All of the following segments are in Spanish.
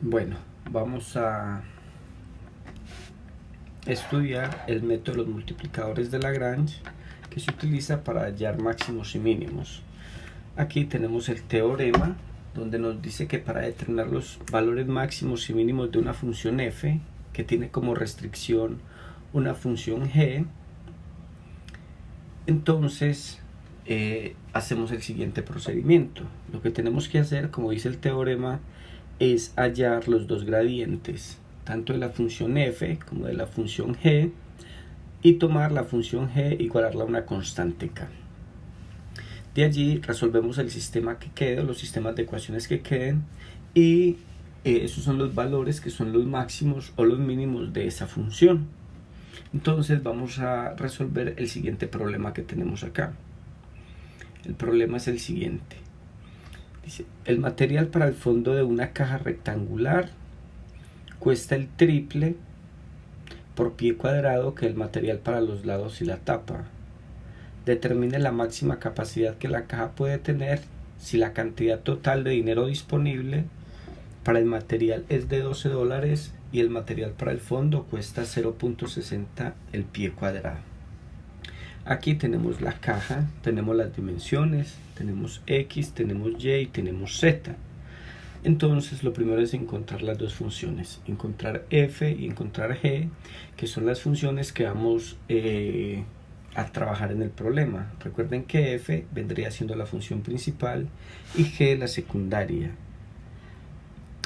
Bueno, vamos a estudiar el método de los multiplicadores de Lagrange que se utiliza para hallar máximos y mínimos. Aquí tenemos el teorema donde nos dice que para determinar los valores máximos y mínimos de una función f que tiene como restricción una función g, entonces hacemos el siguiente procedimiento. Lo que tenemos que hacer, como dice el teorema, es hallar los dos gradientes, tanto de la función f como de la función g, y tomar la función g e igualarla a una constante k. De allí resolvemos el sistema que quede, los sistemas de ecuaciones que queden, y esos son los valores que son los máximos o los mínimos de esa función. Entonces vamos a resolver el siguiente problema que tenemos acá. El problema es el siguiente. Dice, el material para el fondo de una caja rectangular cuesta el triple por pie cuadrado que el material para los lados y la tapa. Determine la máxima capacidad que la caja puede tener si la cantidad total de dinero disponible para el material es de $12 y el material para el fondo cuesta 0.60 el pie cuadrado. Aquí tenemos la caja, tenemos las dimensiones, tenemos X, tenemos Y y tenemos Z. Entonces lo primero es encontrar las dos funciones, encontrar f y encontrar g, que son las funciones que vamos a trabajar en el problema. Recuerden que f vendría siendo la función principal y g la secundaria.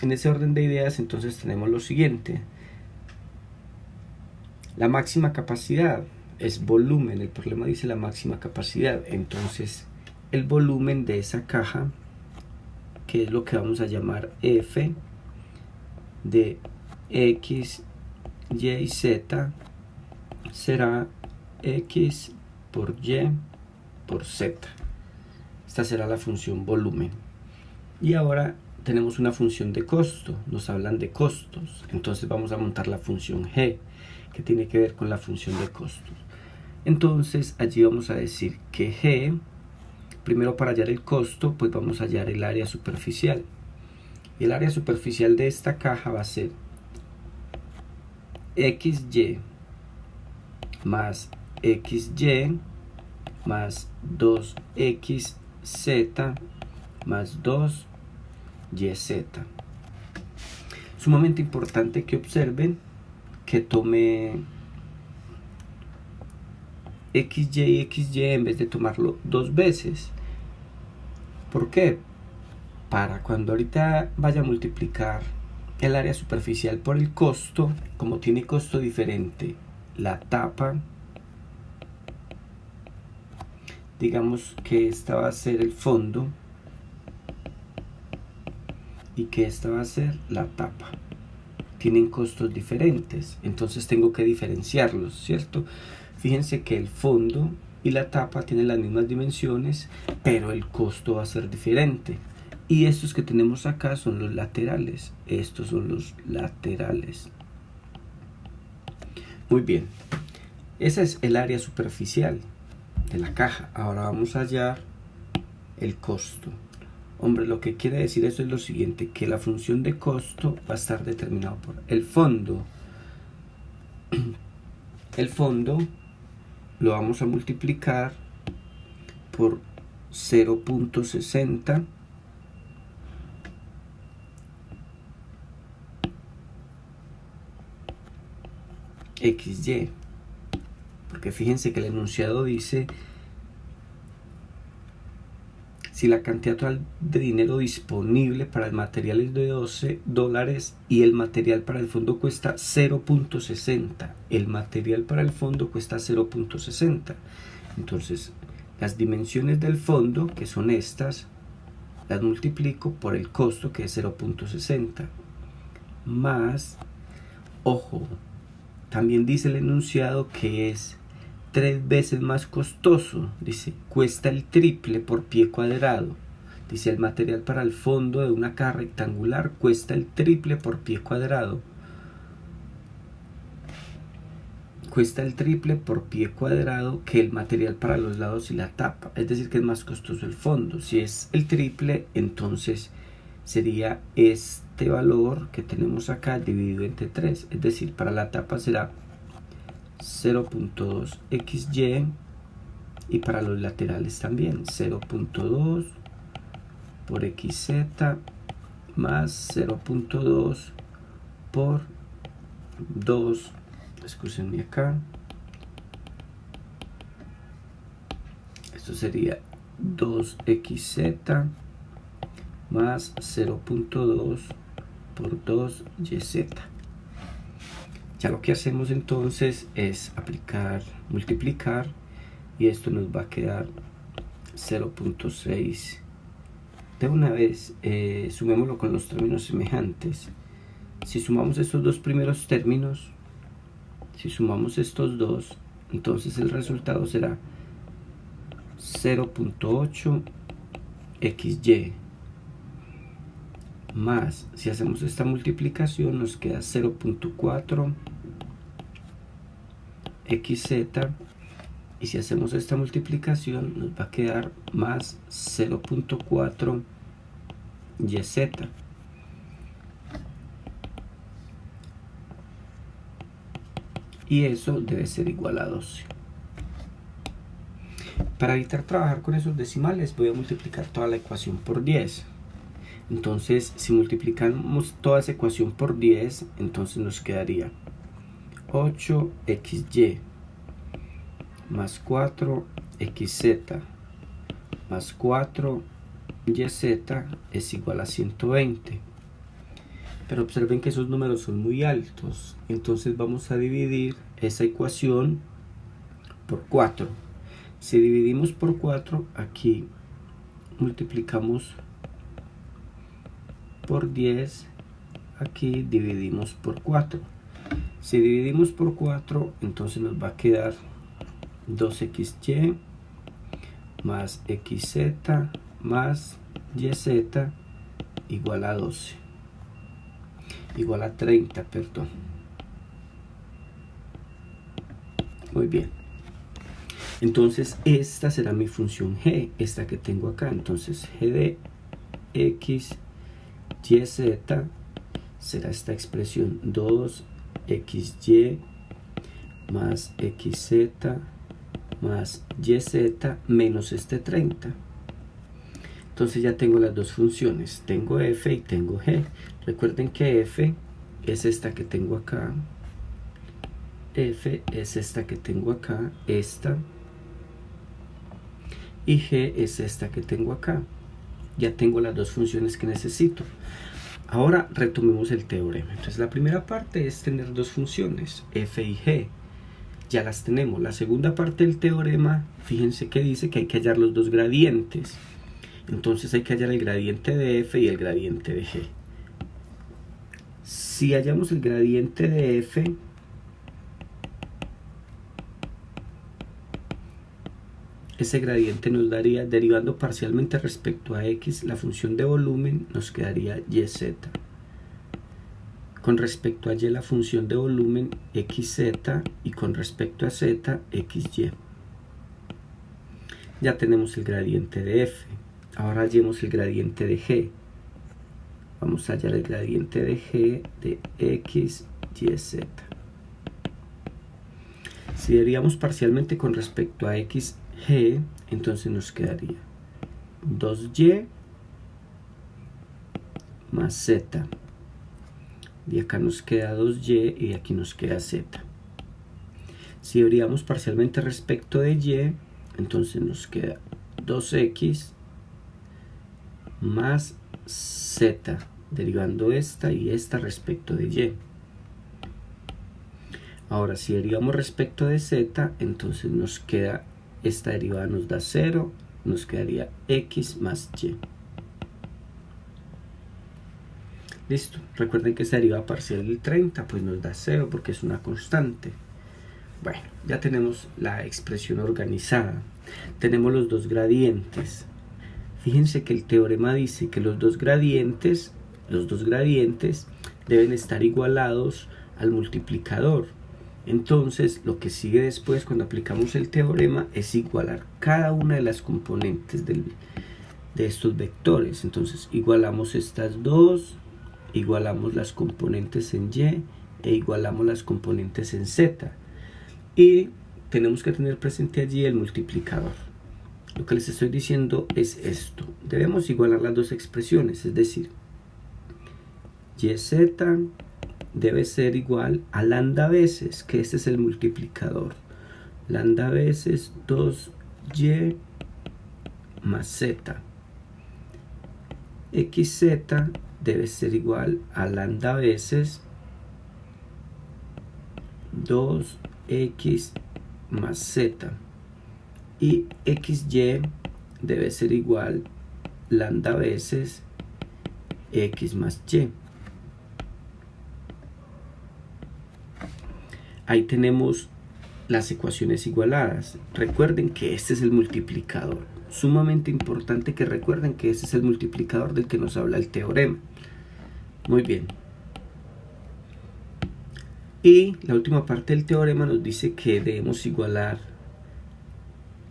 En ese orden de ideas entonces tenemos lo siguiente. La máxima capacidad es volumen, el problema dice la máxima capacidad, entonces el volumen de esa caja, que es lo que vamos a llamar f de x, y y z, será x por y por z. Esta será la función volumen. Y ahora tenemos una función de costo, nos hablan de costos, entonces vamos a montar la función g, que tiene que ver con la función de costos. Entonces allí vamos a decir que g, primero para hallar el costo, pues vamos a hallar el área superficial. Y el área superficial de esta caja va a ser xy más xy más 2xz más 2yz. Sumamente importante que observen que tome xy y xy en vez de tomarlo dos veces. ¿Por qué? Para cuando ahorita vaya a multiplicar el área superficial por el costo, como tiene costo diferente la tapa, digamos que esta va a ser el fondo y que esta va a ser la tapa. Tienen costos diferentes, entonces tengo que diferenciarlos, ¿cierto? Fíjense que el fondo y la tapa tienen las mismas dimensiones, pero el costo va a ser diferente. Y estos que tenemos acá son los laterales. Estos son los laterales. Muy bien. Esa es el área superficial de la caja. Ahora vamos a hallar el costo. Hombre, lo que quiere decir eso es lo siguiente, que la función de costo va a estar determinado por el fondo. El fondo lo vamos a multiplicar por 0.60 xy, porque fíjense que el enunciado dice si la cantidad total de dinero disponible para el material es de $12 y el material para el fondo cuesta 0.60, el material para el fondo cuesta 0.60, entonces las dimensiones del fondo, que son estas, las multiplico por el costo, que es 0.60, más, ojo, también dice el enunciado que es 3 veces más costoso. Dice, cuesta el triple por pie cuadrado. Dice, el material para el fondo de una caja rectangular cuesta el triple por pie cuadrado. Cuesta el triple por pie cuadrado que el material para los lados y la tapa. Es decir, que es más costoso el fondo. Si es el triple, entonces sería este valor que tenemos acá dividido entre 3, es decir, para la tapa será 0.2xy y para los laterales también 0.2 por xz más 0.2 por 2, excúsenme acá, esto sería 2xz más 0.2 por 2yz. Ya lo que hacemos entonces es multiplicar, y esto nos va a quedar 0.6. De una vez, sumémoslo con los términos semejantes. Si sumamos estos dos primeros términos, si sumamos estos dos, entonces el resultado será 0.8 xy más, si hacemos esta multiplicación nos queda 0.4 xz, y si hacemos esta multiplicación nos va a quedar más 0.4 yz. Y eso debe ser igual a 12. Para evitar trabajar con esos decimales voy a multiplicar toda la ecuación por 10. Entonces, si multiplicamos toda esa ecuación por 10, entonces nos quedaría 8xy más 4xz más 4yz es igual a 120. Pero observen que esos números son muy altos, entonces vamos a dividir esa ecuación por 4. Si dividimos por 4, aquí multiplicamos por 10, aquí dividimos por 4. Si dividimos por 4, entonces nos va a quedar 2xy más xz más yz igual a 12. Igual a 30, perdón. Muy bien. Entonces esta será mi función g, esta que tengo acá. Entonces g de x y z será esta expresión 2xy más xz más yz menos este 30. Entonces ya tengo las dos funciones, tengo f y tengo g. Recuerden que f es esta que tengo acá, f es esta que tengo acá, esta, y g es esta que tengo acá. Ya tengo las dos funciones que necesito. Ahora retomemos el teorema. Entonces la primera parte es tener dos funciones, f y g. Ya las tenemos. La segunda parte del teorema, fíjense que dice que hay que hallar los dos gradientes. Entonces hay que hallar el gradiente de f y el gradiente de g. Si hallamos el gradiente de f, ese gradiente nos daría, derivando parcialmente respecto a x, la función de volumen nos quedaría yz. Con respecto a y, la función de volumen xz, y con respecto a z, xy. Ya tenemos el gradiente de f. Ahora hallemos el gradiente de g. Vamos a hallar el gradiente de g de x, y, z. Si derivamos parcialmente con respecto a x, g, entonces nos quedaría 2y más z. Y acá nos queda 2y y aquí nos queda z. Si derivamos parcialmente respecto de y, entonces nos queda 2x más z, derivando esta y esta respecto de y. Ahora si derivamos respecto de z, entonces nos queda, esta derivada nos da 0, nos quedaría x más y. Listo, recuerden que esa derivada parcial del 30 pues nos da 0 porque es una constante. Bueno, ya tenemos la expresión organizada, tenemos los dos gradientes. Fíjense que el teorema dice que los dos gradientes deben estar igualados al multiplicador. Entonces lo que sigue después cuando aplicamos el teorema es igualar cada una de las componentes de estos vectores. Entonces igualamos estas dos, igualamos las componentes en y e igualamos las componentes en z, y tenemos que tener presente allí el multiplicador. Lo que les estoy diciendo es esto: debemos igualar las dos expresiones, es decir, yz debe ser igual a lambda veces, que este es el multiplicador, lambda veces 2y más z. Xz debe ser igual a lambda veces 2x más z, y xy debe ser igual lambda veces x más y. Ahí tenemos las ecuaciones igualadas. Recuerden que este es el multiplicador. Sumamente importante que recuerden que este es el multiplicador del que nos habla el teorema. Muy bien. Y la última parte del teorema nos dice que debemos igualar.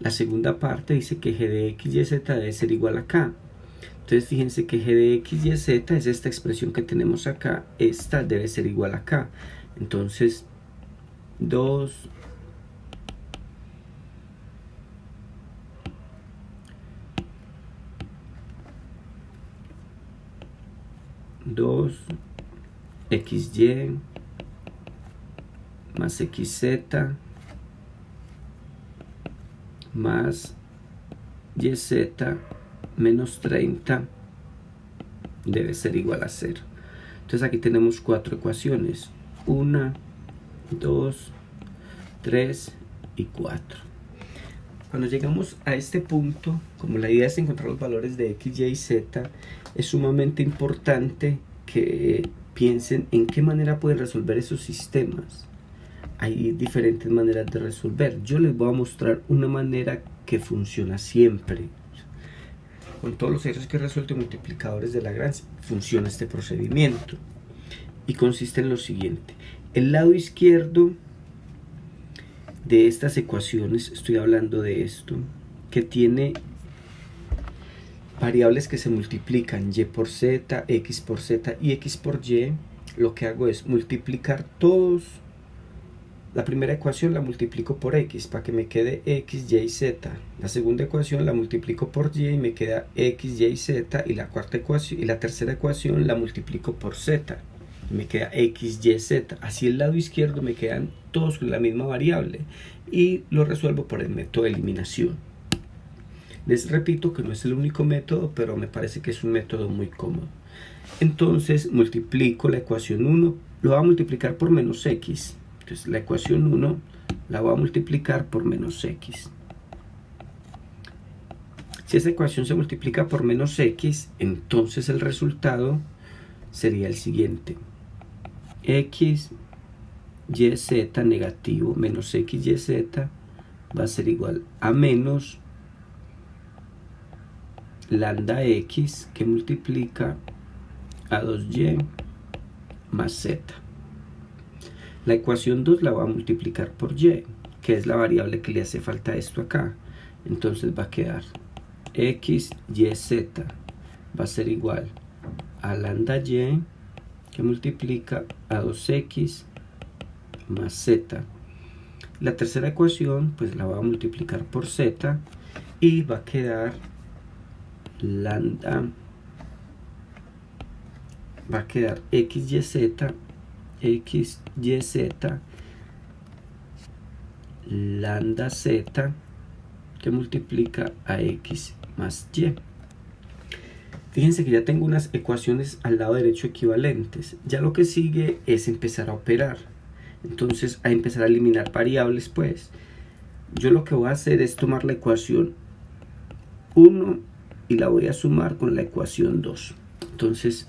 La segunda parte dice que g de x y z debe ser igual a k. Entonces fíjense que g de x y z es esta expresión que tenemos acá. Esta debe ser igual a k. Entonces 2 xy más xz más yz menos 30 debe ser igual a 0. Entonces aquí tenemos cuatro ecuaciones: 1, 2, 3 y 4. Cuando llegamos a este punto, como la idea es encontrar los valores de x, y, z, es sumamente importante que piensen en qué manera pueden resolver esos sistemas. Hay diferentes maneras de resolver. Yo les voy a mostrar una manera que funciona siempre. Con todos los ejercicios que he resuelto multiplicadores de Lagrange, funciona este procedimiento. Y consiste en lo siguiente: el lado izquierdo de estas ecuaciones, estoy hablando de esto, que tiene variables que se multiplican, y por z, x por z y x por y, lo que hago es multiplicar todos. La primera ecuación la multiplico por x para que me quede x, y, z. La segunda ecuación la multiplico por y y me queda x, y, z. Y la cuarta ecuación y la tercera ecuación la multiplico por z. Me queda x, y, z. Así el lado izquierdo me quedan todos con la misma variable y lo resuelvo por el método de eliminación. Les repito que no es el único método, pero me parece que es un método muy cómodo. Entonces multiplico la ecuación 1, lo voy a multiplicar por menos x. Entonces la ecuación 1 la voy a multiplicar por menos x. Si esa ecuación se multiplica por menos x, entonces el resultado sería el siguiente: x, y, z negativo menos x, y, z va a ser igual a menos lambda x, que multiplica a 2y más z. La ecuación 2 la voy a multiplicar por y, que es la variable que le hace falta a esto acá. Entonces va a quedar x, y, z va a ser igual a lambda y, que multiplica a 2x más z. La tercera ecuación pues la voy a multiplicar por z y va a quedar lambda, va a quedar x, y, z, x, y, z, lambda z, que multiplica a x más y. Fíjense que ya tengo unas ecuaciones al lado derecho equivalentes. Ya lo que sigue es empezar a operar. Entonces, a empezar a eliminar variables, pues. Yo lo que voy a hacer es tomar la ecuación 1 y la voy a sumar con la ecuación 2. Entonces,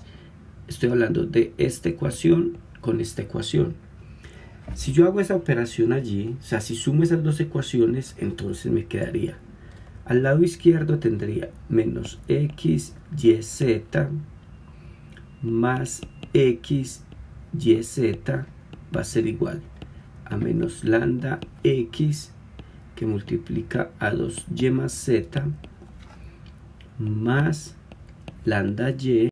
estoy hablando de esta ecuación con esta ecuación. Si yo hago esa operación allí, o sea, si sumo esas dos ecuaciones, entonces me quedaría: al lado izquierdo tendría menos x, y, z más x, y, z va a ser igual a menos lambda x, que multiplica a 2y más z más lambda y